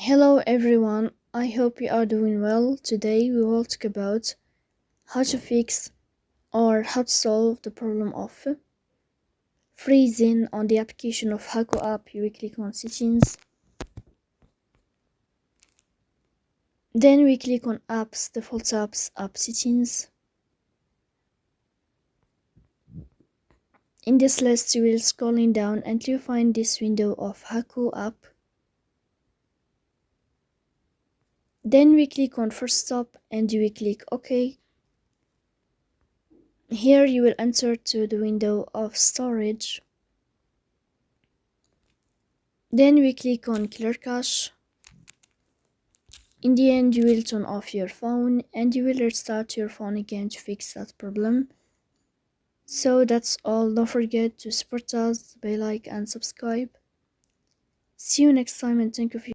Hello everyone, I hope you are doing well. Today we will talk about how to fix or how to solve the problem of freezing on the application of Hacoo app. You will click on settings, then we click on apps, default apps, app settings. In this list you will scrolling down until you find this window of Hacoo app. Then we click on first stop and you will click OK. Here you will enter to the window of storage. Then we click on clear cache. In the end you will turn off your phone and you will restart your phone again to fix that problem. So that's all. Don't forget to support us by like and subscribe. See you next time and thank you for